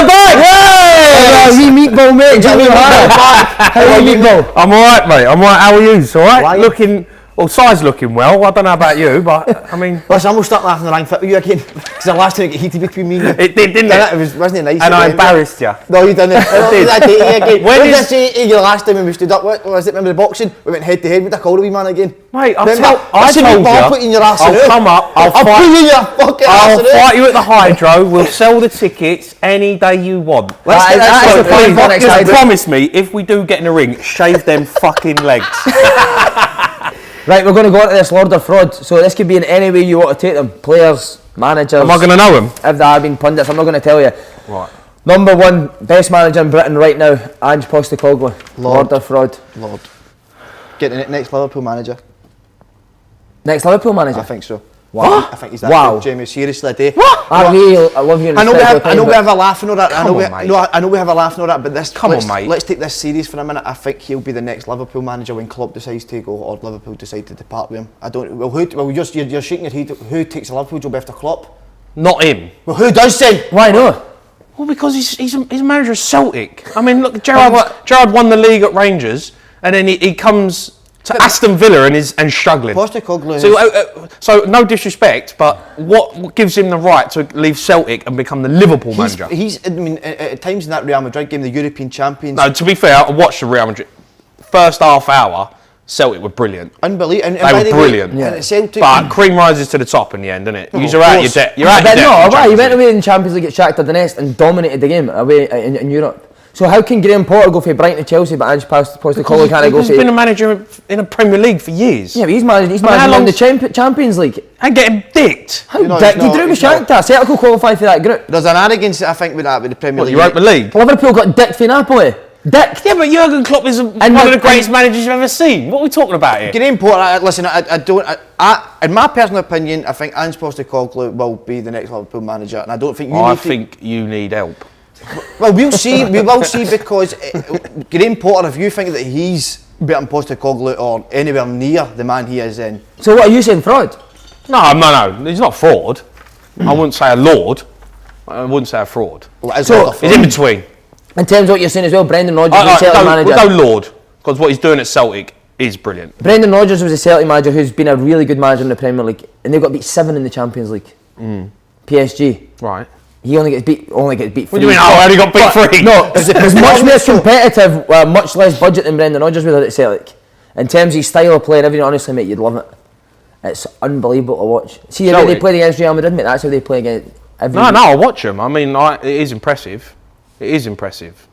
you're back! Hey! Hey, meatball, mate. How are you, meatball? I'm alright, mate. I'm alright. How are you? Alright? Looking... Well, Si's looking well. I don't know about you, but I mean... Listen, I'm going to start laughing the ring fit with you again. Because the last time it got heated between me and you. It did, didn't it? Wasn't it nice? And I embarrassed you. No, you didn't. I did. When did I say to you the last time when we stood up? What was it? Remember the boxing? We went head to head with the call the wee man again. Mate, I told I'll put you in your arse. I'll come up. I'll put you in your fucking arse. I'll fight you at the Hydro. We'll sell the tickets any day you want. Just promise me, if we do get in the ring, shave them fucking legs. Right, we're going to go into this Lord of Fraud. So this could be in any way you want to take them. Players, managers. Am I going to know them? If they have been pundits, I'm not going to tell you. Right. Number one, best manager in Britain right now, Ange Postecoglou. Lord of Fraud. Lord. Getting it next Liverpool manager. Next Liverpool manager? I think so. What? I think he's that good, Jamie. Seriously, I do. What? I love you. I know we have a laugh and all that. I know we have a laugh and all that. But this, come on, mate. Let's take this serious for a minute. I think he'll be the next Liverpool manager when Klopp decides to go or Liverpool decide to depart with him. I don't. Well, you're shaking your head. Who takes the Liverpool job after Klopp? Not him. Well, who does then? Why not? Well, because he's a manager of Celtic. I mean, look, Gerrard won the league at Rangers, and then he comes to Aston Villa and is struggling. Postecoglou. So no disrespect, but what gives him the right to leave Celtic and become the Liverpool manager? I mean, at times in that Real Madrid game, the European champions. No, to be fair, I watched the Real Madrid first half hour. Celtic were brilliant. Unbelievable. They were brilliant. Yeah. Celtic, but cream rises to the top in the end, doesn't it? You're out your depth. You're out your depth. No, he went away in the Champions League at Shakhtar Donetsk and dominated the game away in Europe. So how can Graham Potter go from Brighton to Chelsea, but Ange Postecoglou can't go? He's been a manager in a Premier League for years. Yeah, but he's managed the Champions League. And getting dicked. How dicked? He drew with Shakhtar. Celtic will qualify for that group. There's an arrogance, I think, with that with the Premier League. Europa League. Liverpool got dicked for Napoli. Dick. Yeah, but Jurgen Klopp is one of the greatest managers you've ever seen. What are we talking about here? Graham Potter, listen, I don't. In my personal opinion, I think Ange Postecoglou will be the next Liverpool manager, and I don't think you. I think you need help. Well, we'll see. We will see because Graham Potter, if you think that he's better than Postecoglou or anywhere near the man he is in. So what are you saying, fraud? No, he's not fraud. I wouldn't say a lord. I wouldn't say a fraud. Well, so he's in between. In terms of what you're saying as well, Brendan Rodgers was the Celtic manager. We'll go Lord, because what he's doing at Celtic is brilliant. Brendan Rodgers was a Celtic manager who's been a really good manager in the Premier League, and they've got beat 7 in the Champions League. PSG. Right. He only gets beat 3. What do you mean? I only got beat 3? No, it was much more competitive, much less budget than Brendan Rodgers was at Celtic. In terms of his style of play and everything, honestly, mate, you'd love it. It's unbelievable to watch. See how they played against Real Madrid, mate. That's how they play against every. No, I watch them. I mean, it is impressive. It is impressive.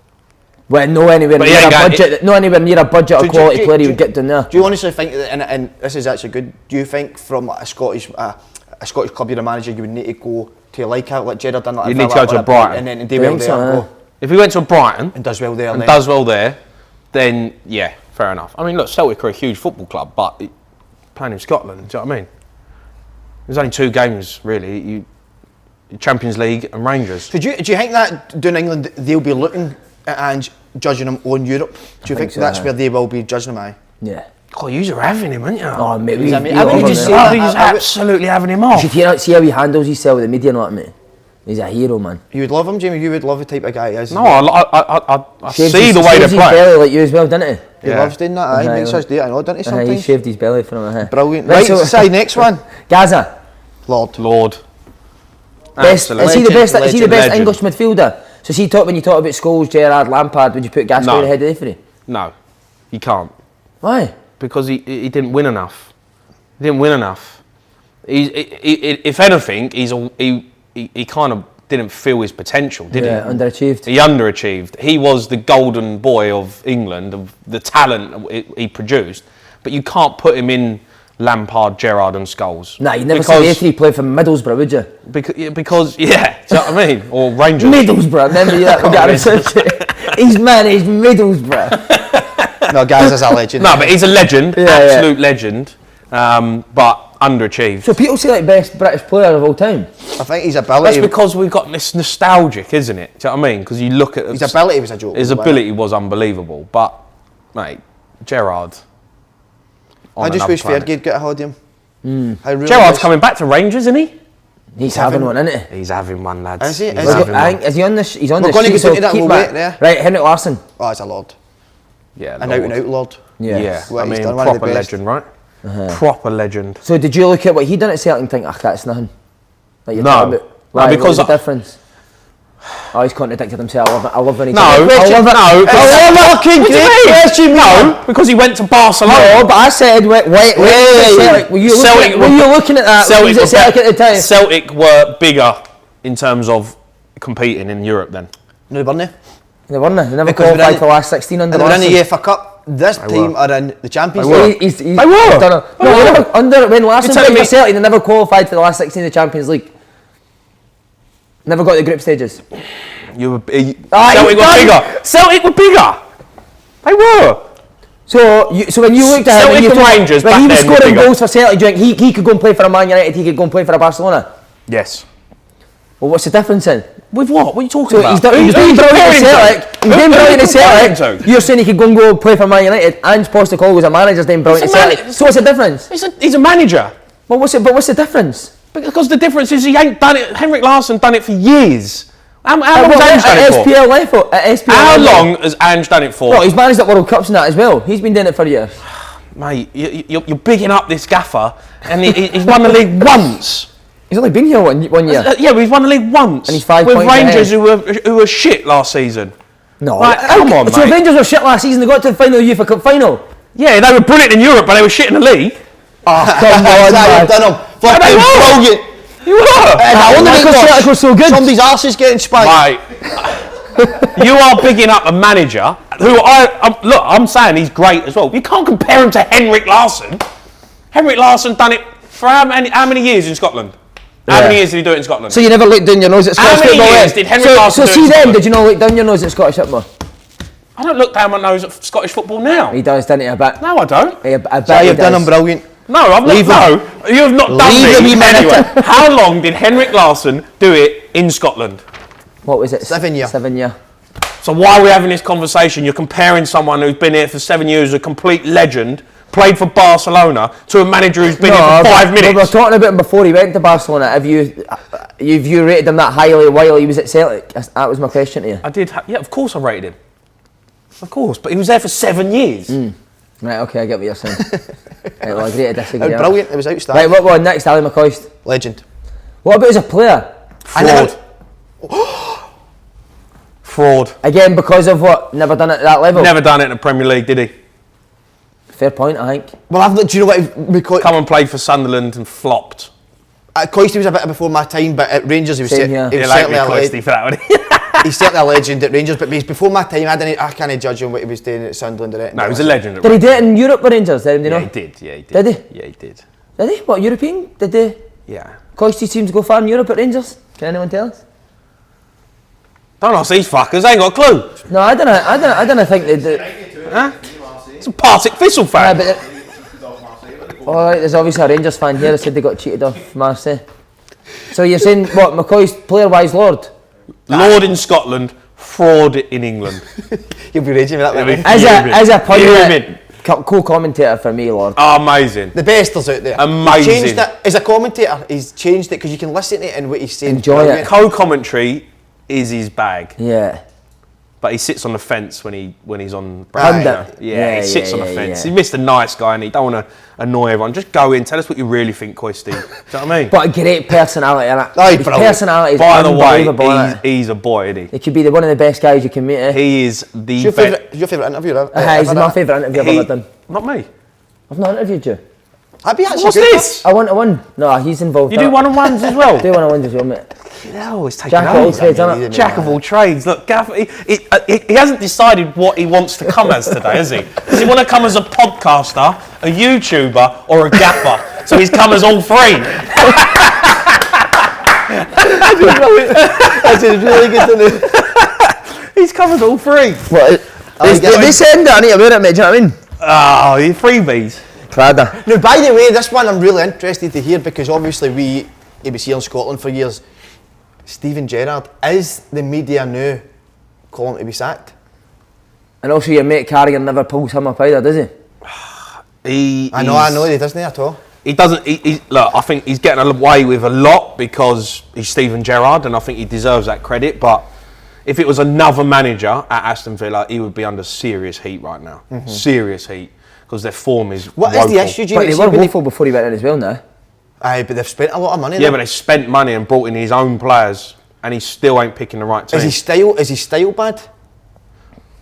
Well, no anywhere near a budget or quality player he would get down there. Do you honestly think that, and this is actually good, do you think from a Scottish club you're a manager, you would need to go to like Gerrard done? You need to go to Brighton. And then do well there. If he went to Brighton and does well there, then yeah, fair enough. I mean, look, Celtic are a huge football club, but playing in Scotland, do you know what I mean? There's only 2 games really, Champions League and Rangers. Do you think that down England they'll be looking and judging him on Europe? Do you think so, that's where they will be judging him? Yeah. Oh, you're having him, aren't you? Oh, mate, he's absolutely having him off. You see how he handles himself with the media and all that, mate? He's a hero, man. You would love him, Jamie. You would love the type of guy he is. No, I see the way they play. He shaved his belly like you as well, didn't he? He loves doing that. He makes us do it, I know, doesn't he, sometimes? He shaved his belly for him. Brilliant. Right, so next one. Gaza. Lord. Is he the best English midfielder? So when you talk about Scholes, Gerrard, Lampard, would you put Gascoigne ahead of the three? No, you can't. Why? Because he didn't win enough. If anything, he kind of didn't feel his potential, did he? Yeah, underachieved. He underachieved. He was the golden boy of England, of the talent he produced. But you can't put him in Lampard, Gerrard and Scholes. Nah, you'd never see the A3 play for Middlesbrough, would you? Because yeah, do you know what I mean? Or Rangers. Middlesbrough, remember that? He's managed Middlesbrough. No, guys, that's a legend. No, but he's a legend, absolute legend, but underachieved. So people say like best British player of all time? I think his ability... That's because we've got this nostalgic, isn't it? Do you know what I mean? Because you look at... His ability was a joke. His ability was unbelievable, but, mate, Gerrard... I just wish Fergie would get a hold of him. Gerrard's coming back to Rangers, isn't he? He's having one, isn't he? He's having one, lads. Is he? He's Is he? having I one. think, is he on the he's on We're the gonna sheet, get so into that, keep we'll that. wait there. Right, Henrik Larsson. Oh, it's a lord. Yeah, An out and out lord. Yeah, What I he's mean, done, one of the proper best. legend, right? Proper legend. So did you look at what he done at Celtic and think, that's nothing? Like you're No. talking about? No, Why, because what was the difference? Oh, he's contradicted himself. I love when he No, I love it. Fucking great question, No, because he went to Barcelona. No, but I said, wait. Celtic, were you looking at that? Celtic, Was it Celtic at the time? Celtic were bigger in terms of competing in Europe then. No, weren't they? They weren't. They never Because qualified we're for the last 16 under And they're in the Larsson. UEFA Cup. This team are in the Champions They were. League. He's They were. done They no, were. they never, under when Larsson You're telling played for me- Celtic, they never qualified for the last 16 of the Champions League. Never got the group stages. Celtic were bigger. Celtic were bigger. They were. So when you looked at him, Celtic and Rangers when back he was then were scoring bigger. goals for Celtic, do you think he could go and play for a Man United, he could go and play for a Barcelona? Yes. Well, what's the difference then? With what? What are you talking So about? he's doing brilliant at Celtic. He's doing brilliant at Celtic. You're saying he could go and play for Man United, and Postecoglou was a manager's doing brilliant at Celtic. So what's the difference? He's a manager. Well, what's the difference? Because the difference is he ain't done it. Henrik Larsson done it for years. How long has Ange done it for? SPL level. How long has Ange done it for? Well, he's managed at World Cups and that as well. He's been doing it for years. Mate, you're bigging up this gaffer, and he's won the league once. He's only been here one year. Yeah, but he's won the league once. And he's 5 with points Rangers ahead. who were shit last season. No, Right, come on, So mate. if Rangers were shit last season, they got to the final UEFA Cup final. Yeah, they were brilliant in Europe, but they were shit in the league. Oh, come on, man. You've done them. they Fucking were. brilliant. You were. I wonder Because Celtic was so good. Somebody's arse is getting spanked. Mate, you are bigging up a manager who I'm saying he's great as well. You can't compare him to Henrik Larsson. Henrik Larsson done it for how many years in Scotland? How many years did he do it in Scotland? So you never looked down your nose at Scottish many football? years then? did Henrik Larsson do So in see then, Scotland? did you not look down your nose at Scottish football? I don't look down my nose at Scottish football now. He does, didn't he? A bit. No, I don't. I bet So he you've done does. them brilliant. No, I've not. No, you have not done Leave him, me. you man. Anyway, how long did Henrik Larsson do it in Scotland? What was it? 7 year. 7 year. So why are we having this conversation? You're comparing someone who's been here for 7 years, a complete legend, played for Barcelona, to a manager who's been here for 5 minutes. We were talking about him before he went to Barcelona. Have you rated him that highly while he was at Celtic? That was my question to you. I did. Yeah, of course I rated him. Of course, but he was there for 7 years. Right, okay, I get what you're saying. Right, well, I agree to disagree. It was brilliant. It was outstanding. Right, what one next? Ali McCoist. Legend. What about as a player? Fraud. Fraud. Again, because of what? Never done it at that level? Never done it in the Premier League, did he? Fair point, I think. Well, do you know what? Come and played for Sunderland and flopped. At Coisty was a bit before my time, but at Rangers he was, Same here. he was You like certainly me, a Coisty, legend. for that one. He's certainly a legend at Rangers, but he's before my time. I can't judge him what he was doing at Sunderland or anything. No, he was a legend at Did he Rangers. do it in Europe with Rangers then, do you know? Yeah, he did. Yeah, he did. Did he? Yeah, he did. Did he? What, European? Did they? Yeah. Coisty seems to go far in Europe at Rangers. Can anyone tell us? Don't ask these fuckers, they ain't got a clue. No, I don't think they do. Huh? It's a Partick Thistle Yeah, fan. but alright, there's obviously a Rangers fan here that said they got cheated off Marseille. So you're saying, what, McCoy's player-wise Lord? Lord in Scotland, fraud in England. You'll be raging with that one. As a Fuming. co-commentator for me, Lord. Oh, amazing. The best is out there. Amazing. He's changed it. As a commentator, he's changed it because you can listen to it and what he's saying. Enjoy it. Brilliant. Co-commentary is his bag, Yeah. but he sits on the fence when he's on. Pundit. Yeah, he sits on the yeah, fence. yeah. He's Mr. Nice Guy, and he don't want to annoy everyone. Just go in, tell us what you really think, Coisty. Do you know what I mean? But a great personality, innit? Oh, he's His brilliant. personality is By the unbelievable, way, innit? he's a boy, isn't he? He could be one of the best guys you can meet, eh? He is the Your best. favourite interview? He's my favourite interview I've ever done. Not me. I've not interviewed you. I'd be actually What's good. this? I one-to-one. No, he's involved. You do one-on-ones as well? Do one-on-ones as well, mate. No, it's taking Jack of all over. trades, innit? Jack of all trades. Look, Gaff, he hasn't decided what he wants to come as today, has he? Does he want to come as a podcaster, a YouTuber, or a gaffer? So he's come as all three. That's really good to know. He's come as all three. What? They send that, I need to wear it, mate, do you know what I mean? Oh, you freebies. Prada. Now, by the way, this one I'm really interested to hear because obviously he was here in Scotland for years. Steven Gerrard, is the media now calling him to be sacked? And also your mate Carrigan never pulls him up either, does he? I know, he doesn't at all. He doesn't. Look, I think he's getting away with a lot because he's Steven Gerrard, and I think he deserves that credit. But if it was another manager at Aston Villa, he would be under serious heat right now. Serious heat because their form is. What woeful. is the issue, Jimmy? But they were woeful before he went in as well now. Aye, but they've spent a lot of money. Yeah, there. but they spent money and brought in his own players, and he still ain't picking the right team. Is his style bad?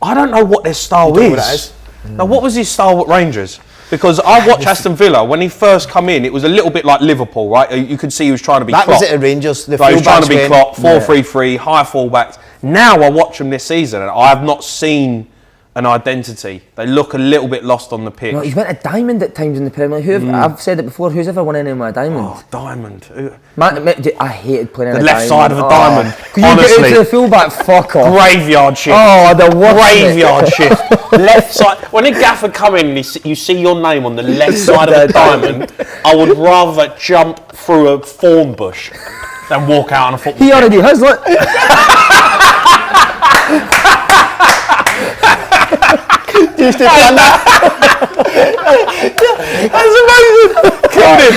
I don't know what their style You don't is. know what it is? Now, what was his style at Rangers? Because I watched Aston Villa when he first come in. It was a little bit like Liverpool, right? You could see he was trying to be. That Klopp. was it at Rangers. The So he was trying to be fullbacks Klopp, went- 4-3-3, high fullbacks. Now I watch them this season, and I have not seen an identity. They look a little bit lost on the pitch. Well, he's went a diamond at times in the Premier League. I've said it before. Who's ever won anyone with a diamond? Oh, diamond. I hated playing The in a left diamond. side of a diamond. Could you Honestly. get into the fullback? Fuck off. Graveyard shift. Oh, the worst. Graveyard shift. Left side. When a gaffer come in and you see your name on the left side of a diamond, I would rather jump through a thorn bush than walk out on a football He already has, look. Used to done that. That's amazing. Killed him.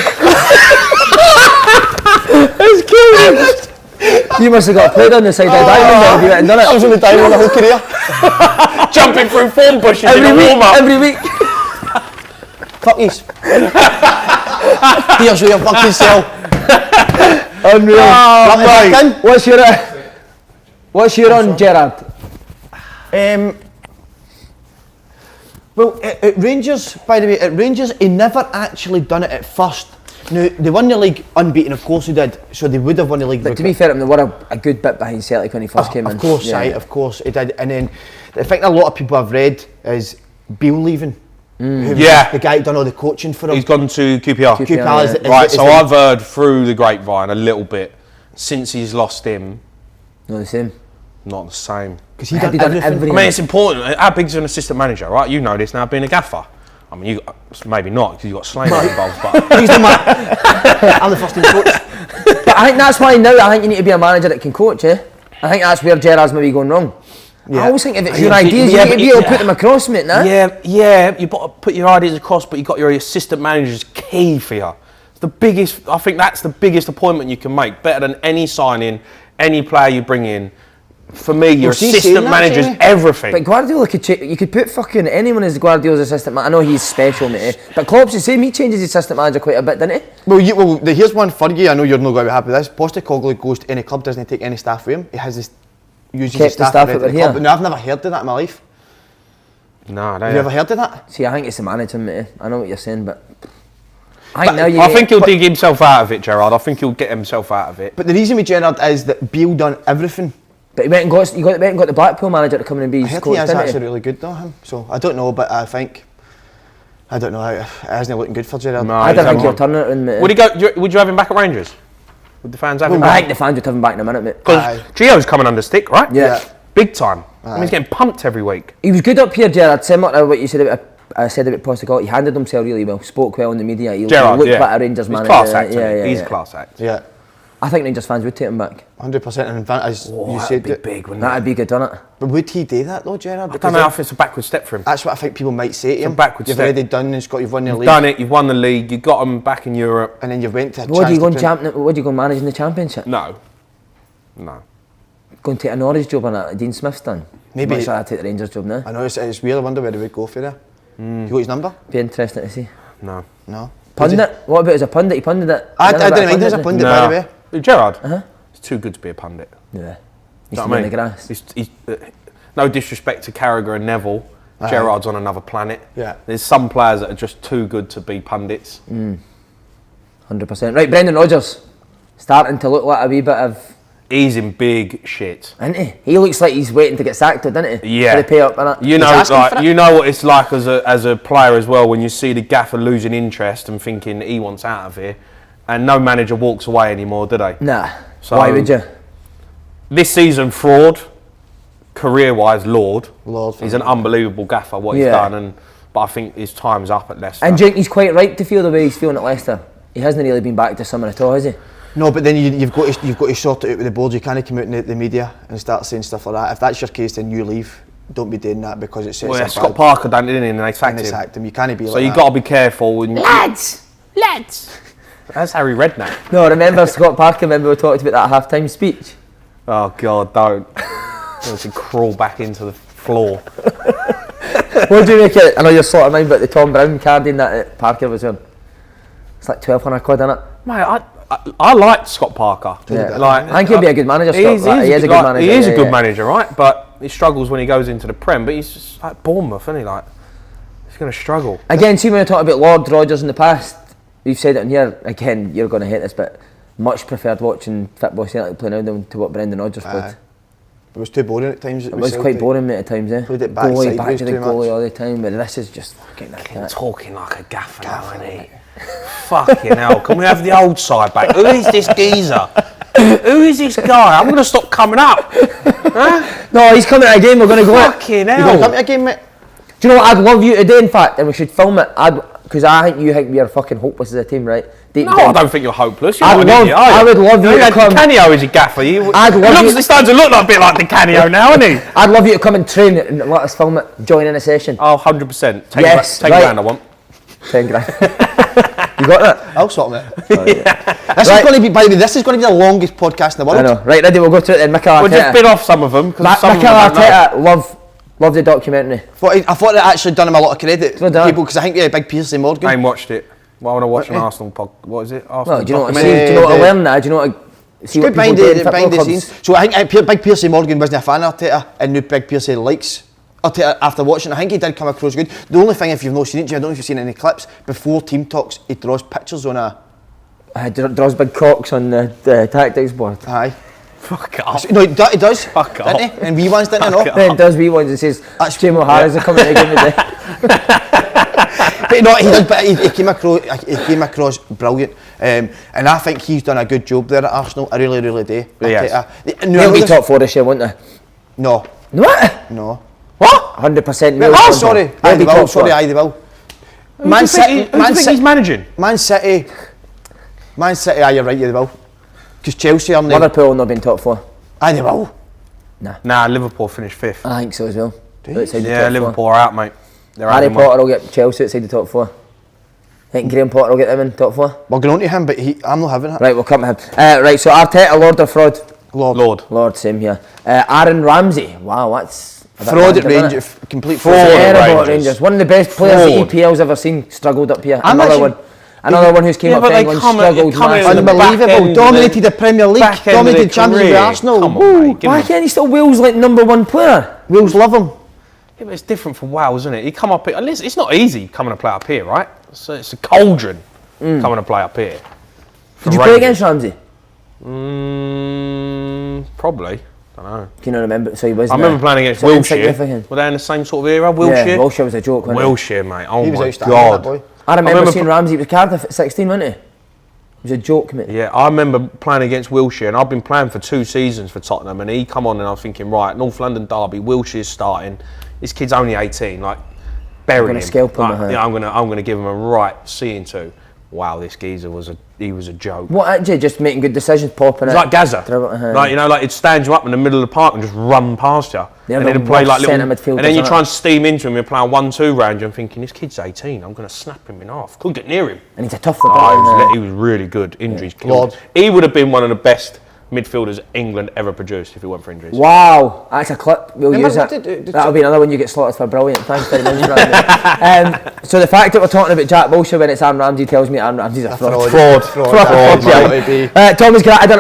It's killed him. You must have got played on the side of the diamond if you went and done I it. was on the diamond my whole career. Jumping through thorn bushes in a warm-up. Every week. Fuckies. Here's your fucking self. Unreal. Right. What's your on, Gerrard? Well, at Rangers, by the way, at Rangers, he never actually done it at first. Now, they won the league unbeaten, of course he did, so they would have won the league. But to be fair, they were a good bit behind Celtic when he first came in. Of course, Yeah. aye, of course he did. And then, the thing a lot of people have read is Beale leaving. Who was Yeah. the guy who done all the coaching for him. He's gone to QPR. QPR is, Right, so I've heard through the grapevine a little bit since he's lost him, Not the same. not the same. because he Had done he done everything. every- I mean, it's important. How big's an assistant manager, right? You know this now, being a gaffer. I mean, you maybe not because you've got Slaney involved, but He's the man. I'm the first team coach. But I think that's why now I think you need to be a manager that can coach, eh? I think that's where Gerrard's maybe going wrong. Yeah. I always think if it's Yeah, your but- ideas, yeah, you need but to be you- able to put them across, mate, nah? yeah, you've got to put your ideas across, but you've got your assistant manager's key for you. It's the biggest. I think that's the biggest appointment you can make. Better than any signing, any player you bring in. For me, your Was he assistant saying that, manager's Jamie? everything. But Guardiola you could put fucking anyone as Guardiola's assistant manager. I know he's special, mate. But Klopp's the same. He changes his assistant manager quite a bit, doesn't he? Well, here's one for you. I know you're not going to be happy with this. Postecoglou goes to any club, doesn't take any staff with him. He has his uses Kept his the staff, staff at that the were club. here. No, I've never heard of that in my life. No, Have you ever heard of that? See, I think it's the manager, mate. I know what you're saying, but I think now you. I think he'll dig himself out of it, Gerrard. I think he'll get himself out of it. But the reason with Gerrard is that Beale done everything. But he went and got the Blackpool manager to come in and be I his heard coach, he is didn't actually really good though, him. So I don't know, but I don't know. It isn't looking good for Gerrard. No, I don't he's think he'll having turn it in, mate. Would he go? Would you have him back at Rangers? Would the fans have him I back? think the fans would have him back in a minute, mate. Because Aye. Gio's coming under stick, right? Yeah. Big time. I mean, he's getting pumped every week. He was good up here, Gerrard. Similar to what you said about Postecoglou. He handled himself really well, spoke well in the media. He Gerrard, looked yeah. like a Rangers He's manager. class act. Yeah, He's yeah. a class act. Yeah, I think Rangers fans would take him back. 100%. And as you that'd said, be big, wouldn't That'd be good, wouldn't it? but would he do that though, Gerrard? I don't know if it's a backward step for him. That's what I think people might say to him. backward You've step. already done and you've won the league, Done it. You've won the league. You got him back in Europe. and then you've went to a What do you chance go to What do you go managing the Championship? No. Go and take a Norwich job on that Dean Smith's done. Maybe- Much like I take the Rangers job now. I know it's weird. I wonder where he would go for there. You got his number? Be interesting to see. No. No. Pundit? What about as a pundit? He pundit it. I Never didn't mind him as a did he? pundit, by the way. No. Gerrard. He's too good to be a pundit. Yeah. Do He's you know in what I the mean? grass. He's, no disrespect to Carragher and Neville. Aye. Gerrard's on another planet. Yeah. There's some players that are just too good to be pundits. 100%. Right, Brendan Rodgers. Starting to look like a wee bit of... He's in big shit. Isn't he? He looks like he's waiting to get sacked, doesn't he? Yeah. For the pay up, innit? You know, asking for like it. you know what it's like as a player as well when you see the gaffer losing interest and thinking he wants out of here, and no manager walks away anymore, do they? Nah. So- Why would you? This season, fraud. Career-wise, Lord. Lord. He's an unbelievable gaffer what he's Yeah. done, but I think his time's up at Leicester. And do you think he's quite right to feel the way he's feeling at Leicester? He hasn't really been back to summer at all, has he? No, but then you've got to sort it out with the board. You can't come out in the media and start saying stuff like that. If that's your case, then you leave. Don't be doing that because it sets well, yeah, up Scott bad. Parker done it, didn't he? And they And sacked they him. sacked him. You can't be So like you've that. got to be careful. And Lads! lads. That's Harry Redknapp. No, remember Scott Parker, remember we talked about that half-time speech? Oh, God, don't. I should crawl back into the floor. What do you make it? I know you're sort of mind, but the Tom Brown carding that Parker was wearing. It's like 1,200 quid, isn't it? Mate, I like Scott Parker. Yeah. Like, I think he'll be a good manager, Scott. He is a good manager. He is a good manager, right? But he struggles when he goes into the Prem. But he's just like Bournemouth, isn't he? Like, he's going to struggle. Again, see when we talk about Lord Rodgers in the past, we've said it in here, again, you're going to hate this, but much preferred watching football Celtic play now than to what Brendan Rodgers played. It was too boring at times. It was quite boring, mate, at times, eh? Played it back to the goalie much. all the time, but this is just fucking that. Talking like a gaffer now, isn't he? Fucking hell, can we have the old side back? Who is this geezer? Who is this guy? I'm going to stop coming up. Huh? No, he's coming to a game, we're going to go out. Fucking You going to come hell. to a game, mate? Do you know what I'd love you today, in fact, and we should film it, because I think you think we are fucking hopeless as a team, right? Deep No, down. I don't think you're hopeless. You're I not an idiot, are you? would love you to come. Canio is a gaffer. He I'd starting to look like a bit like the Canio now, isn't he? I'd love you to come and train and let us film it, join in a session. Oh, 100%. Take Yes, take right. round, I want. 10 grand. You got that? I'll sort it. Oh, yeah. This is going to be, by the way, this is going to be the longest podcast in the world. I know. Right, ready, we'll go through it then. Mikel Arteta. We'll just bid off some of them. Mikel Arteta, love the documentary. I thought it actually done him a lot of credit, Well done. people, because I think Big Piercy Morgan. I ain't watched it. Why would I watch an Arsenal podcast? What is it? Arsenal Well, do you know what I documentary? see? Do you know what I learned now? Do you know what I see? Good What people do in behind football the clubs? scenes. So I think Big Piercy Morgan wasn't a fan of Arteta, and now Big Piercy likes Arteta after watching. I think he did come across good. The only thing, if you've not seen it, I don't know if you've seen any clips, before team talks, he draws pictures on a... Draws big cocks on the tactics board. Aye. Fuck off. No, he does. Fuck didn't off. he? And wee ones didn't he? Fuck No? off. Then does wee ones and says, That's- Jamie O'Hara's are coming to the game today. But no, he did. But he came across brilliant, and I think he's done a good job there at Arsenal. I really do. Yes. They'll be top 4 this year, won't they? No, What? no. What? 100%. Oh, sorry. Aye, they will. top Sorry, four. aye, they will. Who do you think he's managing? Man City. Aye, you're right. Yeah, they will. Because Chelsea are now. Liverpool will not be in top 4. Aye, they will. Nah, Liverpool finished 5th. I think so as well. Outside the Yeah, top Liverpool four. are out, mate. They're Harry out. Potter will get Chelsea outside the top 4. I think Graham Potter will get them in top 4. We're going on to him, but I'm not having it. Right, we'll come to him. Right, so Arteta, Lord or fraud? Lord. Lord, same here. Aaron Ramsey. Wow, that's a bit Fraud at random, isn't it? Rangers. Complete Fraud. fraud. Terrible at Rangers. Rangers. One of the best players Fraud. the EPL's ever seen struggled up here. I'm Another actually- one who's came Yeah, up but for they England come at- struggled come at massively. the back Unbelievable. end, Dominated the Premier League. back end of Dominated their Champions League with career. Arsenal. Come on, Woo. mate. Give Why me- can't he still Wales like #1 player? Wales love him. Yeah, but it's different from Wales, isn't it? He come up here. Listen, it's not easy coming to play up here, right? So it's a cauldron coming to play up here. Did you play against Ramsey? Probably. I don't know. Can you remember? So he was. I remember playing against Something Wilshire. significant. Were they in the same sort of era? Wilshire? Yeah, Wilshire was a joke, wasn't Wilshire, mate. Oh He was my outstanding, that God. boy. I remember remember seeing Ramsey with Cardiff at 16, wasn't he? It was a joke, mate. Yeah, I remember playing against Wilshire, and I've been playing for 2 seasons for Tottenham, and he come on, and I was thinking, right, North London derby, Wilshire's starting. This kid's only 18, like, bury gonna him. scalp him, Like, yeah, I'm gonna give him a right seeing to. Wow, this geezer was a joke. What actually? Just making good decisions, popping It's it. like Gaza, Dribble- like, you know, like, it'd stand you up in the middle of the park and just run past you, They're and then the he'd play like worst little, centre midfielders, and then you aren't try and steam into him. You're playing 1-2 round. I'm thinking, this kid's 18. I'm gonna snap him in half. Couldn't get near him. And he's a tough Oh, footballer. he was really good. Injuries killed Lord. him. He would have been one of the best midfielders England ever produced if it weren't for injuries. Wow, that's a clip. We'll Remember use what it. did- That'll be another one you get slotted for. Brilliant. Thanks very much, Randy. So the fact that we're talking about Jack Wilshere when it's Aaron Ramsey tells me Aaron Ramsey's a fraud. Fraud, Yeah. Thomas Gravison.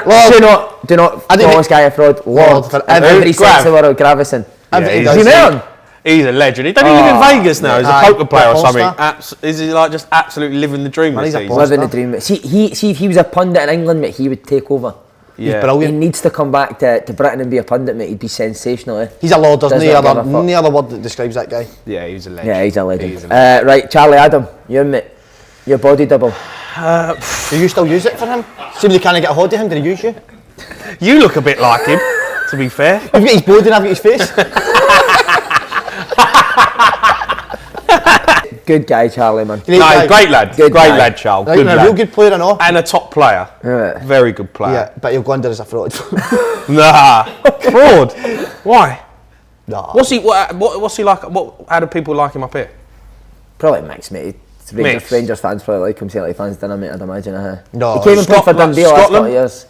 Do not I didn't- call this guy a fraud. Lord. for In every Grav. sense of the word, Gravison. Everything he's- does. You know him? He's a legend. He doesn't live in Vegas now. He's a Aye, poker player or porn something. star. Is he like just absolutely living the dream Man, this he's a season? porn Living the star. dream. See if he was a pundit in England, mate, he would take over. He's Yeah. He brilliant. needs to come back to Britain and be a pundit, mate. He'd be sensational, eh? He's a lord. There's Does no not give a other, fuck. no other word that describes that guy. Yeah, he's a legend. Yeah, he's a legend. He's a legend. Right, Charlie Adam, you mate. Your body double. Do you still use it for him? See when you can't get a hold of him, did he use you? You look a bit like him, to be fair. I've got his body and I've got his face. Good guy, Charlie, man. Great No, guy. great lad. Good great guy. lad, Charles. Right, Good a lad. real good player, I know. And a top player. Yeah. Very good player. Yeah, but he'll go under as a fraud. Nah. Fraud. Why? Nah. What's he like? How do people like him up here? Probably mixed, mate. Rangers fans probably like him, Celtic fans didn't, mate, I'd imagine. No, he came and played for Dundee last couple of Scotland? years.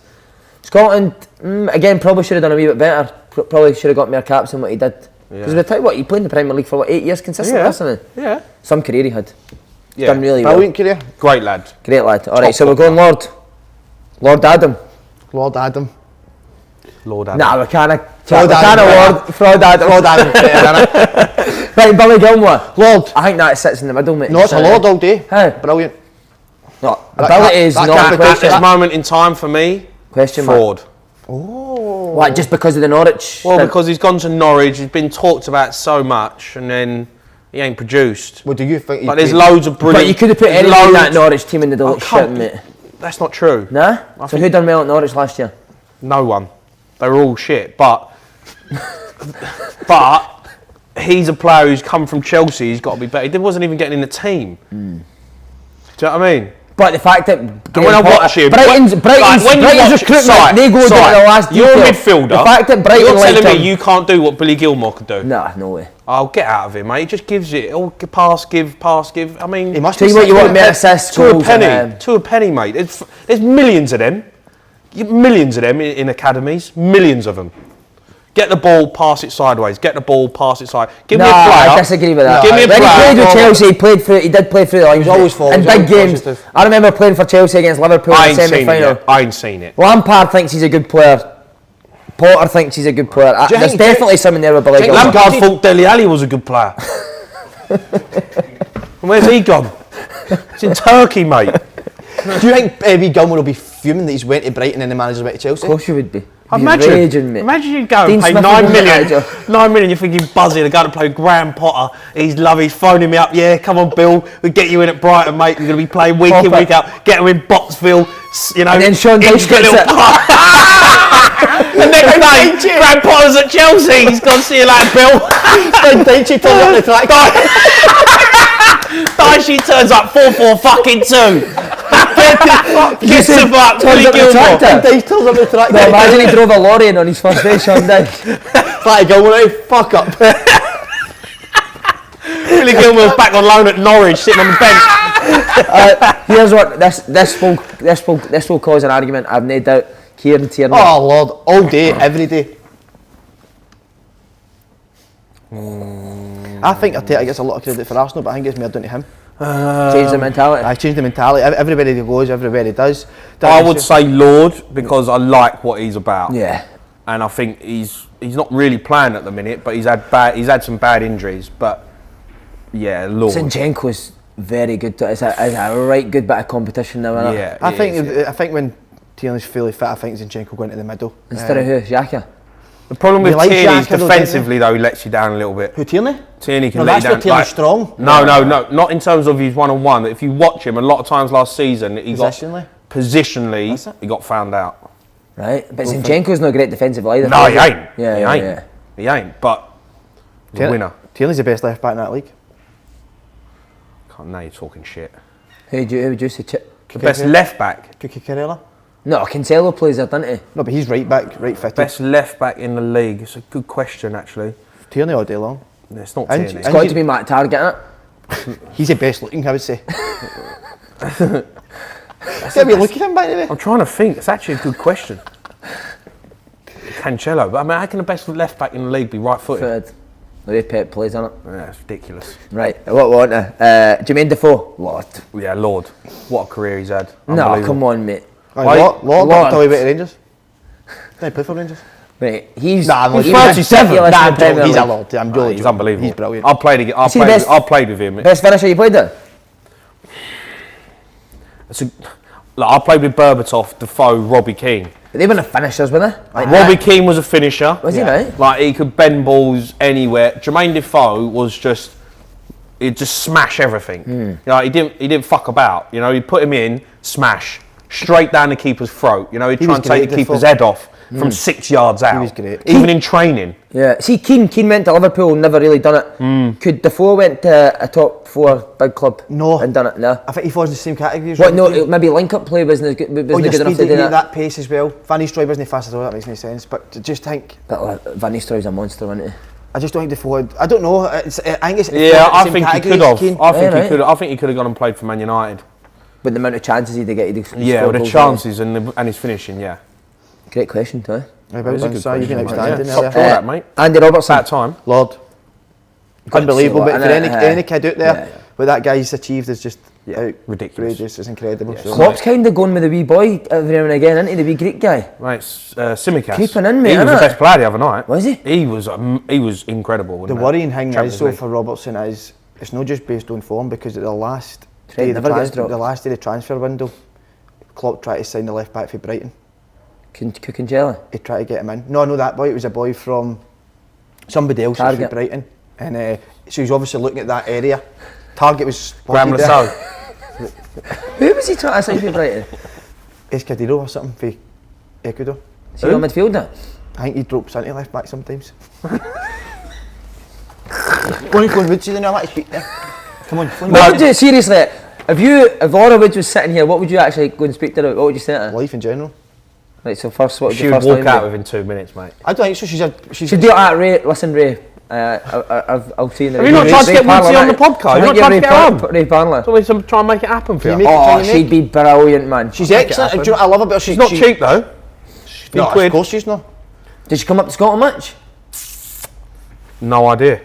Scotland, again, probably should have done a wee bit better. Probably should have got more caps than what he did. Because we tell you what, he played in the Premier League for 8 years consistently, wasn't he? Yeah. Some career he had. Yeah. Done really well. Brilliant career. Great lad. Great lad. Alright, so we're going Lord Adam. Lord Adam. Lord Adam. Nah, we can't. Fraud Adam. Fraud Adam. Lord Adam. Innit? Right, Billy Gilmore. Lord. I think that sits in the middle, mate. No, it's a Lord all day. How? Brilliant. No, That ability can't- is that not can't a be At question. this moment in time for me, Question mark. fraud. Oh. What, just because of the Norwich? Well, because he's gone to Norwich, he's been talked about so much, and then he ain't produced. What do you think? But there's loads of brilliant. But you could have put there's anyone in that loads- Norwich team and they'd look shit, can't- mate. That's not true. Nah? So who done well at Norwich last year? No one. They were all shit. But he's a player who's come from Chelsea. He's got to be better. He wasn't even getting in the team. Do you know what I mean? But the fact that when I watch him, Brighton's when you watch recruitment, they go down to the last you're detail. a midfielder. The fact that Brighton You're telling liked me him- you can't do what Billy Gilmore could do. Nah, no way. I'll get out of him, mate. He just gives it. Oh, pass, give. I mean, He must Tell be you what, you six want foot more eight. assists, to a goals, penny. and, To a penny, mate. There's millions of them. Millions of them in academies. Millions of them. Get the ball, pass it sideways. Get the ball, pass it sideways. Give me a player. I disagree with that. Give me a when player. he played with Chelsea, he did play through the lines. always forward, in he's big always games. positive. I remember playing for Chelsea against Liverpool I in ain't the seen it semi-final. yet. I ain't seen it. Lampard thinks he's a good player. Potter thinks he's a good player. you There's think- definitely something there with Billy Gilmore. Lampard thought Dele Alli was a good player. Where's he gone? He's in Turkey, mate. Do you think Billy Gilmore will be fuming that he's went to Brighton and the manager's went to Chelsea? Of course you would be. Imagine, Raging, mate. imagine you go and Dean pay Smith 9 would million. be the manager. 9 million, you're thinking buzzing, they're going to play Graham Potter. He's phoning me up. Yeah, come on, Bill. We'll get you in at Brighton, mate. You're going to be playing week in, week out. Get him in Boxville. You know, And then Sean Dyche intricate gets little it. The next day, Graham Potter's at Chelsea. He's gone to see you later, Bill. Dyche turns up the track. Dyche turns up 4-4 fucking 2. Gets the fuck, turns Billy up the Gilmore. tractor. Dyche turns up the track. No, imagine he drove a lorry in on his first day, Sean Dyche. Billy Gilmore, hey, fuck up. Billy Gilmore's back on loan at Norwich, sitting on the bench. Here's what this will cause an argument. I've no doubt. Kieran Tierney. Oh Lord, all day, every day. I think Arteta gets a lot of credit for Arsenal, but I think it's more down to him. Change the mentality. I changed the mentality. Everybody that goes, everybody does. I would say Lord because I like what he's about. Yeah. And I think he's not really playing at the minute, but he's had some bad injuries. But yeah, Lord. Zinchenko's very good. It's a right good bit of competition now, isn't it? Yeah, I think when Tierney's fully fit, I think Zinchenko going to the middle. Instead of who? Xhaka? The problem with You like Tierney is Xhaka though, defensively though, he lets you down a little bit. Who, Tierney? Tierney can No, let that's you where down. Tierney's strong. No, not in terms of his one-on-one. If you watch him, a lot of times last season, Positionally? Positionally, he got found out. Right, but Zinchenko's not great defensively either. No, he ain't. Yeah. He ain't. But the winner. Tierney's the best left back in that league. Now you're talking shit. Who would you say? The best left back. Cucurella? No, Cancelo plays there, doesn't he? No, but he's right back, right footed. Best left back in the league. It's a good question, actually. Tierney all day long. No, it's not And- Tierney. It's got to be Matt Target, innit? He's the best looking, I would say. Get me look at him, by the way. I'm trying to think. It's actually a good question. Cancelo. But I mean, how can the best left back in the league be right-footed? Third. The way Pep plays on it. Yeah, it's ridiculous. Right, what we want now? Jermaine Defoe. Lord. Yeah, Lord. What a career he's had. No, Unbelievable. come on, mate. Lord up till he went to Rangers. Did he play for Rangers? Right, he's... Nah, I'm he's only- ridiculous in the Nah, Premier he's a League. Lord. I'm joking. He's unbelievable. He's brilliant. I played he the best? with him. Best finisher you played there? I played with Berbatov, Defoe, Robbie Keane. But they weren't finishers, were they? Like Robbie that. Keane was a finisher. Was he, right? Like he could bend balls anywhere. Jermaine Defoe was just, he'd just smash everything. You know, he didn't fuck about. You know, he'd put him in, smash, straight down the keeper's throat. You know, he'd He try was and take great, the keeper's Defoe. head off from 6 yards out. was great. Even in training. Yeah. See, Keane went to Liverpool, never really done it. Could Defoe went to a top 4 big club? No. And done it? No. I think he falls in the same category as What? Robbie Keane. No, maybe link-up play wasn't as good, wasn't Oh, your good enough speed to do to that. pace as well. Van Nistelrooy wasn't fast at all, that makes no sense. But to just think, But Van Nistelrooy's a monster, wasn't he? I just don't think they followed. I don't know. I think it's I think he could have. I think Yeah, he could. I think he could have gone and played for Man United. But the amount of chances he'd get, he'd Yeah, with the chances and his finishing. Yeah. Great question, Ty. About It's a good You've been question, mate. outstanding Yeah. there. Top draw that, mate. Andy Robertson. That time. Lord. Got to Unbelievable. say But what, for innit? any kid out there, what that guy's achieved is just Ridiculous. outrageous. It's incredible. Yes. So, Klopp's kind of going with the wee boy every now and again, isn't he? The wee Greek guy. Mate, Tsimikas. Keeping in, mate, He was the innit? best player the other night. Was he? He was incredible. the wasn't worrying thing Champions is, though, League. for Robertson is it's not just based on form, because at the last Trent day of never gets dropped. the last day of the transfer window, Klopp tried to sign the left back for Brighton. Cooking jelly. He tried to get him in. No, I know that boy. It was a boy from somebody else from Target. Brighton, and so he's obviously looking at that area. Target was Graham spotted there. Lassau. Who was he trying to sign for Brighton? Escudero or something for Ecuador. Is he a midfielder? I think he drops into left back sometimes. Go on, Woods, you don't know how to speak there. Come on, What would you, seriously, if Laura Woods was sitting here, what would you actually go and speak to her about? What would you say to her? life in general. Right, so first, what would She your would first walk line out be? within 2 minutes, mate. I don't think so. She's She'd do it at Ray. Listen, Ray. I'll see you in the Have you not tried to get Woodsy on the podcast? You've not tried to get her on? Ray Parlour. So we should try and make it happen for Can you. you make- Oh, make- she'd be brilliant, man. She's excellent. Do you know what I love about her? She's not cheap though. She's No, quid. of course she's not. Did she come up to Scotland much? No idea.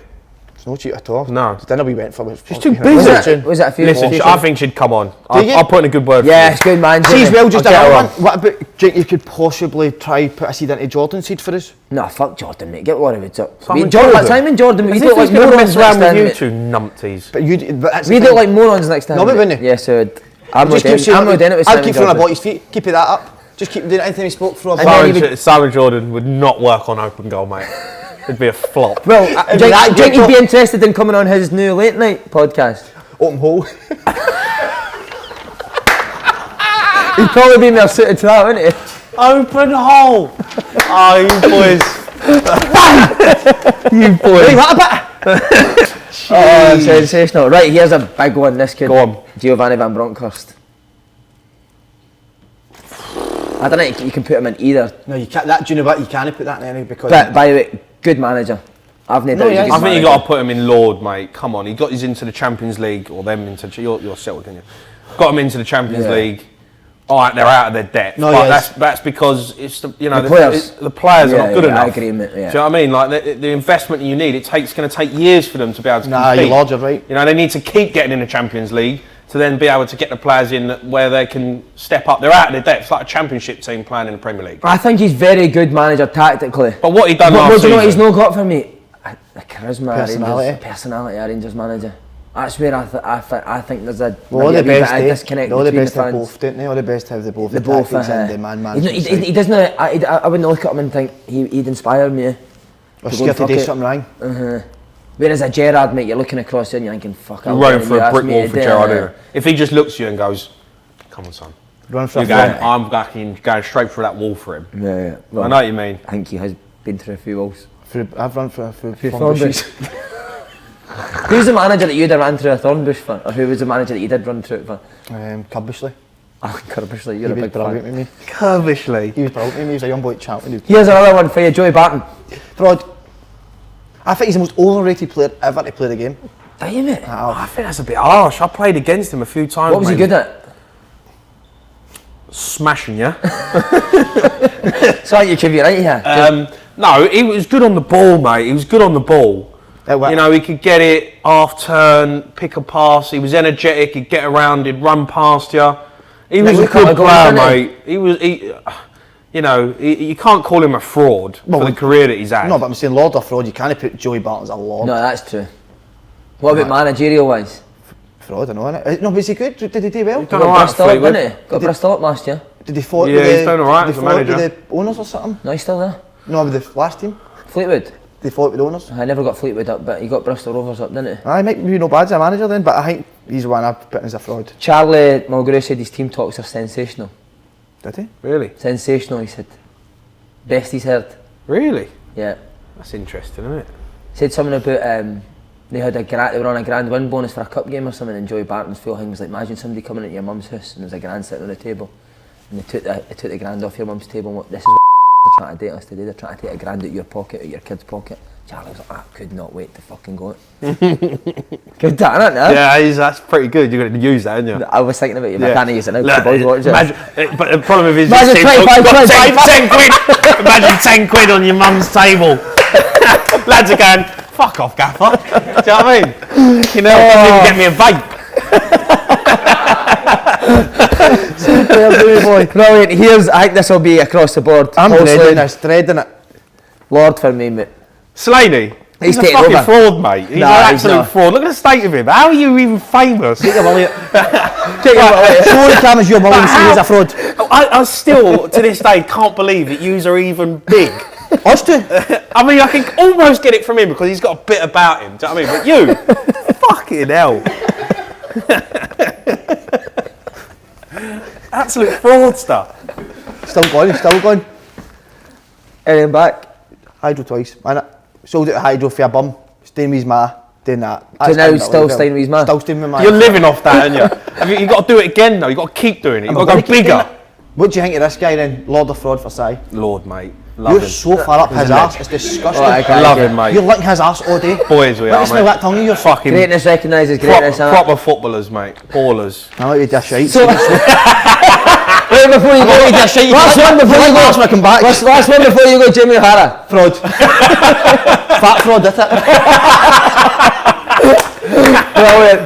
It's no cheap at all. No. The dinner we went for was. She's too fucking busy. amazing. Was it a few? Listen, I think she'd come on. Do you? I'll put in a good word Yeah, for it's good, man. She's well just I'll get another her one. on. What about, do you think you could possibly try put a seed into Jordan seed for us? Nah, fuck Jordan, mate. Get Laura Woods up. Simon Jordan, Jordan. Simon Jordan, we you. do it like He's going to morons mess around next with time. you mate. two numpties. But that's We the do it thing. like morons next time. No, but mate. wouldn't you? Yes, I would. I'm not Just keep doing saying I'm not doing it with I'll Simon keep throwing Jordan. about his feet. Keep it that up. Just keep doing anything he spoke for. And then he would- Simon Jordan would not work on open goal, mate. It'd be a flop. Well, It'd do be that you think good, he'd be though. interested in coming on his new late night podcast? Open hole. He'd probably be more suited to that, wouldn't he? Open hole. Oh, you boys. You boys. Hey, what about? Oh, sensational. Right, here's a big one, this kid. Go on. Giovanni Van Bronckhorst. I don't think you can put him in either. No, you can't. That, do you know what? You can't put that in any because. But, by the way, good manager. I've no doubt he's a good I think you manager. got to put him in Lord, mate. Come on, he got his into the Champions League, or them into. You're settled, can you? Got him into the Champions Yeah. League. All right, they're out of their depth, No, but yes. that's because it's the The players. the players are Yeah, not good yeah, enough. I agree, mate, yeah. Do you know what I mean? Like the investment you need, it's going to take years for them to be able to Nah, compete. you're larger, right? You know, they need to keep getting in the Champions League to then be able to get the players in where they can step up. They're out of their depth, like a Championship team playing in the Premier League. I think he's very good manager tactically. But what he done But last do you know what he's season, not got for me? The charisma, Personality. Rangers, personality, a Rangers manager. That's where I think there's a Well, all maybe the a wee best, bit of disconnect all the between best the have fans. both, don't they? All the best have the both. The The both, tactics and the man he management. he doesn't. I wouldn't look at him and think he'd inspire me. Or to go scared and to fuck do it. something wrong. Whereas a Gerrard, mate, you're looking across here and you're thinking, fuck. you're running for a brick wall for Gerrard. Isn't it? If he just looks at you and goes, "Come on, son," Run for you're a going, fun. "I'm going straight through that wall for him." Yeah. Well, I know what you mean. I think he has been through a few walls. I've run for a few thorn bushes. Who's the manager that you'd have ran through a thorn bush for? Or who was the manager that you did run through it for? Curbishley. Oh, Curbishley, you're He a was big brilliant fan. with me. Curvishly. He was brilliant with me. He was a young boy champion. Here's another one for you, Joey Barton. Fraud. I think he's the most overrated player ever to play the game. Damn it. I think that's a bit harsh. I played against him a few times. What was he mate. good at? Smashing you. So you could be right here. No, he was good on the ball, mate. He was good on the ball. You know, he could get it, half turn, pick a pass. He was energetic. He'd get around. He'd run past you. He was a we can't good go player, on, didn't mate. You know, you can't call him a fraud for the career that he's had. No, but I'm saying Lord or fraud. You can't put Joey Barton as a Lord. No, that's true. What about managerial wise? Fraud, I know, innit? No, but is he good? Did he do well? done Got alright, Bristol up, Fleetwood. didn't he? Got Bristol up last year. Did he fought Yeah, with he's the, done alright did as he a fought with manager. the owners or something? No, he's still there. No, with the last team. Fleetwood. They fought with the owners. I never got Fleetwood up, but he got Bristol Rovers up, didn't he? He might be no bad as a manager then, but I think he's the one I've put as a fraud. Charlie Mulgrew said his team talks are sensational. Did he? Really? Sensational, he said. Best he's heard. Really? Yeah. That's interesting, isn't it? Said something about they were on a grand win bonus for a cup game or something, and Joey Barton's full thing was like, imagine somebody coming into your mum's house and there's a grand sitting on the table and they took the grand off your mum's table and this is what they're trying to do to us today. They're trying to take a grand out of your pocket, out of your kid's pocket. Charlie was like, I could not wait to fucking go it. Good that, isn't it? Yeah, that's pretty good. You're going to use that, aren't you? I was thinking about it, but I can't use it now because the boys watch it. But the problem is, Imagine 25 quid. 10 quid. Imagine 10 quid on your mum's table. Lads are going, fuck off, gaffer. Do you know what I mean? You know, doesn't even get me a vape. Brilliant. I think this will be across the board. I'm dreading it. Lord for me, mate. Slaney, he's a taking fucking over. fraud, mate. He's an absolute fraud. Look at the state of him. How are you even famous? Take your William. Show the cameras your William, see he's a fraud. I still, to this day, can't believe that yous are even big. Us too. I mean, I can almost get it from him because he's got a bit about him. Do you know what I mean? But you, fucking hell. Absolute fraudster. Still going. And back. Hydro twice, man. Sold it to Hydro for a bum. Staying with his ma, doing that. So now still staying with his ma? Still staying with my. You're living off that, aren't you? You've got to do it again, though. You've got to keep doing it. You've got to go bigger. What do you think of this guy then? Lord of Fraud for Si. Lord, mate. Love You're him. so far up his arse, it's disgusting. Love him, mate. You're licking his arse all day. Boys, we are, Let me smell that tongue of yours. Fucking Greatness recognises greatness. proper footballers, mate. Ballers. I like you dish shite. So, wait before you go. Last one before you go. Last one before you go, Jamie O'Hara. Fraud. Fat fraud, is it? Brilliant.